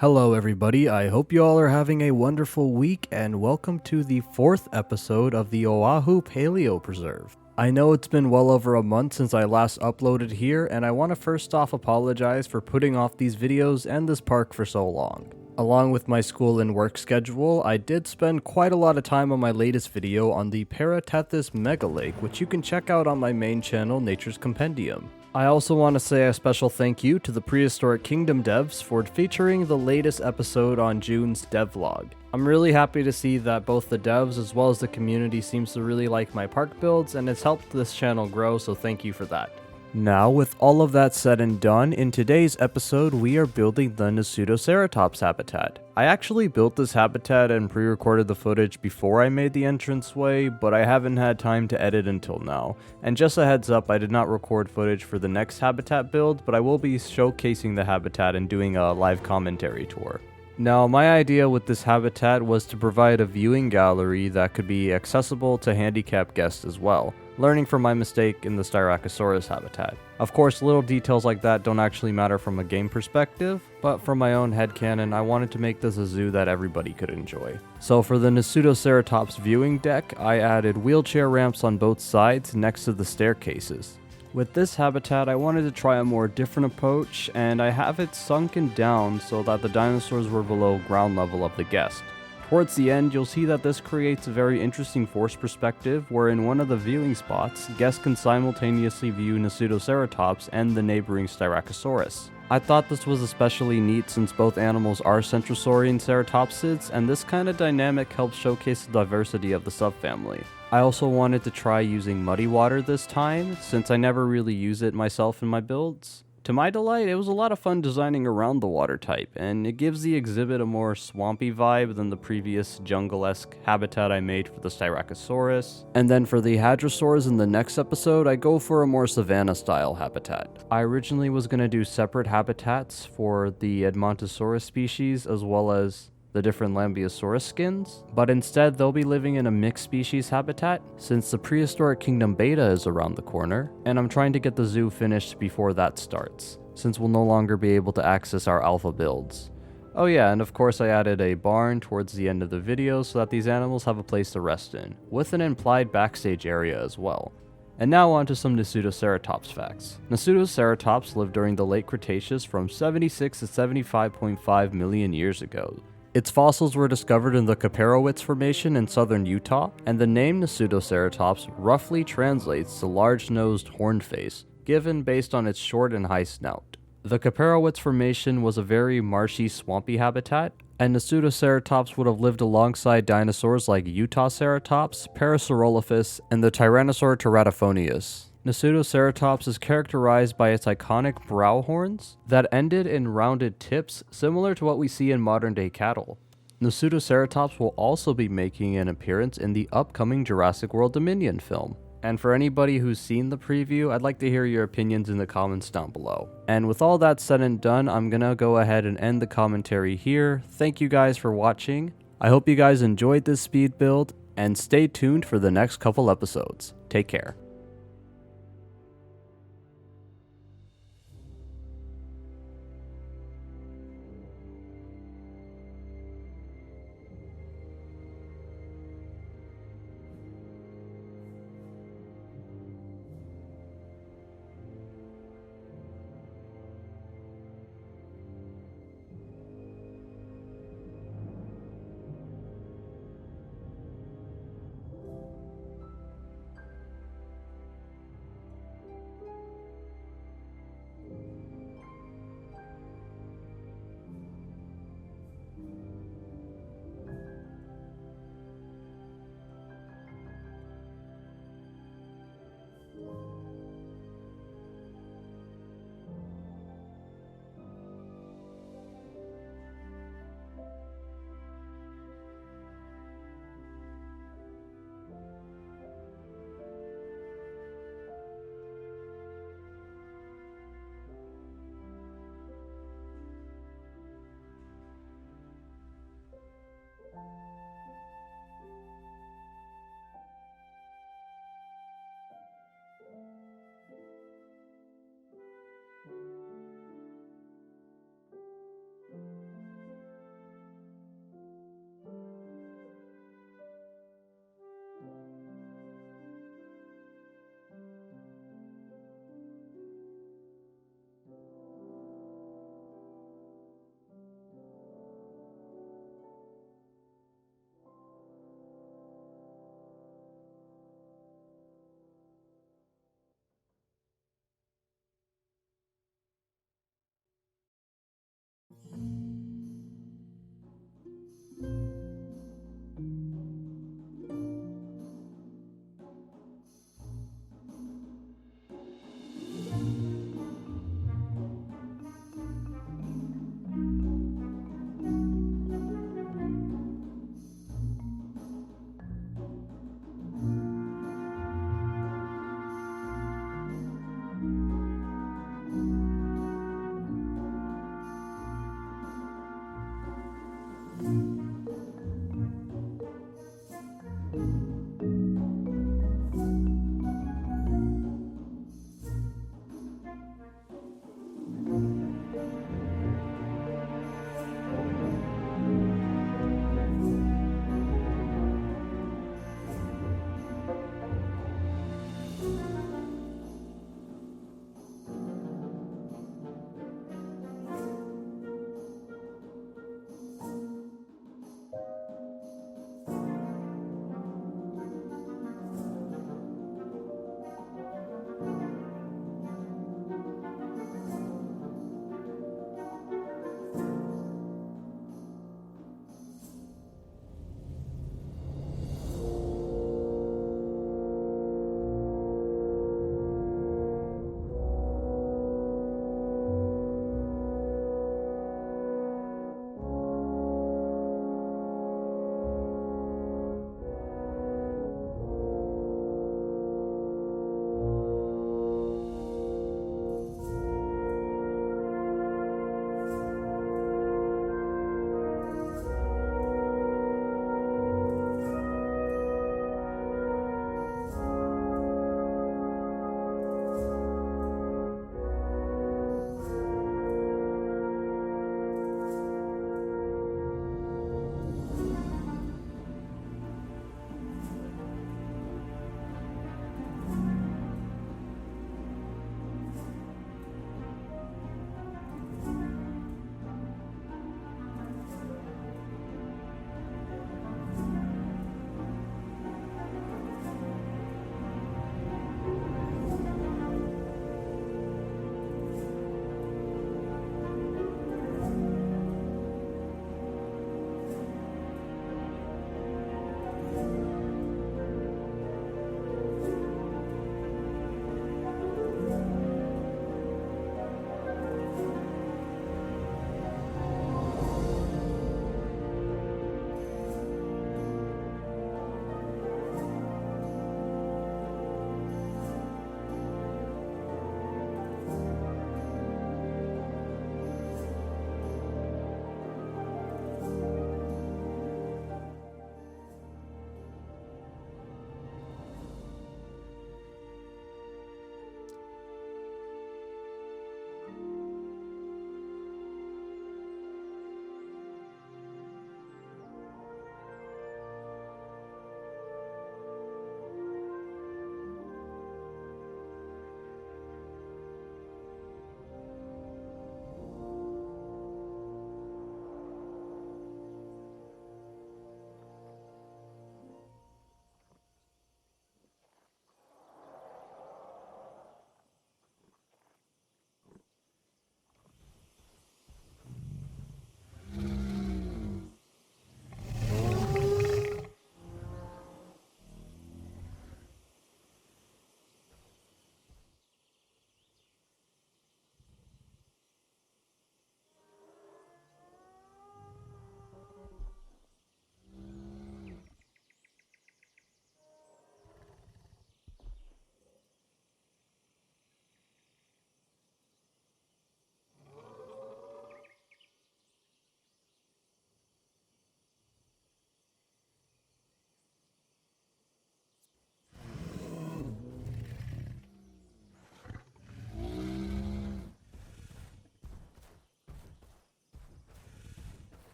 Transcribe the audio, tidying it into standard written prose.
Hello everybody, I hope you all are having a wonderful week and welcome to the 4th episode of the Oahu Paleo Preserve. I know it's been well over a month since I last uploaded here, and I want to first off apologize for putting off these videos and this park for so long. Along with my school and work schedule, I did spend quite a lot of time on my latest video on the Paratethys Mega Lake, which you can check out on my main channel, Nature's Compendium. I also want to say a special thank you to the Prehistoric Kingdom devs for featuring the latest episode on June's devlog. I'm really happy to see that both the devs as well as the community seems to really like my park builds, and it's helped this channel grow, so thank you for that. Now, with all of that said and done, in today's episode we are building the Nasutoceratops habitat. I actually built this habitat and pre-recorded the footage before I made the entranceway, but I haven't had time to edit until now. And just a heads up, I did not record footage for the next habitat build, but I will be showcasing the habitat and doing a live commentary tour. Now, my idea with this habitat was to provide a viewing gallery that could be accessible to handicapped guests as well, learning from my mistake in the Styracosaurus habitat. Of course, little details like that don't actually matter from a game perspective, but from my own headcanon, I wanted to make this a zoo that everybody could enjoy. So for the Nasutoceratops viewing deck, I added wheelchair ramps on both sides next to the staircases. With this habitat, I wanted to try a more different approach, and I have it sunken down so that the dinosaurs were below ground level of the guest. Towards the end, you'll see that this creates a very interesting forced perspective, where in one of the viewing spots, guests can simultaneously view Nasutoceratops and the neighboring Styracosaurus. I thought this was especially neat since both animals are Centrosaurian ceratopsids, and this kind of dynamic helps showcase the diversity of the subfamily. I also wanted to try using muddy water this time, since I never really use it myself in my builds. To my delight, it was a lot of fun designing around the water type, and it gives the exhibit a more swampy vibe than the previous jungle-esque habitat I made for the Styracosaurus. And then for the hadrosaurs in the next episode, I go for a more savanna-style habitat. I originally was going to do separate habitats for the Edmontosaurus species as well as the different Lambeosaurus skins, but instead they'll be living in a mixed species habitat since the Prehistoric Kingdom beta is around the corner, and I'm trying to get the zoo finished before that starts, since we'll no longer be able to access our alpha builds. Oh yeah, and of course I added a barn towards the end of the video so that these animals have a place to rest in, with an implied backstage area as well. And now on to some Nasutoceratops facts. Nasutoceratops lived during the late Cretaceous from 76 to 75.5 million years ago. Its fossils were discovered in the Kaparowitz Formation in southern Utah, and the name Nasutoceratops roughly translates to large-nosed horned face, given based on its short and high snout. The Kaparowitz Formation was a very marshy, swampy habitat, and Nasutoceratops would have lived alongside dinosaurs like Utahoceratops, Parasaurolophus, and the Tyrannosaur teratophonius. Nasutoceratops is characterized by its iconic brow horns that ended in rounded tips similar to what we see in modern-day cattle. Nasutoceratops will also be making an appearance in the upcoming Jurassic World Dominion film. And for anybody who's seen the preview, I'd like to hear your opinions in the comments down below. And with all that said and done, I'm gonna go ahead and end the commentary here. Thank you guys for watching. I hope you guys enjoyed this speed build, and stay tuned for the next couple episodes. Take care.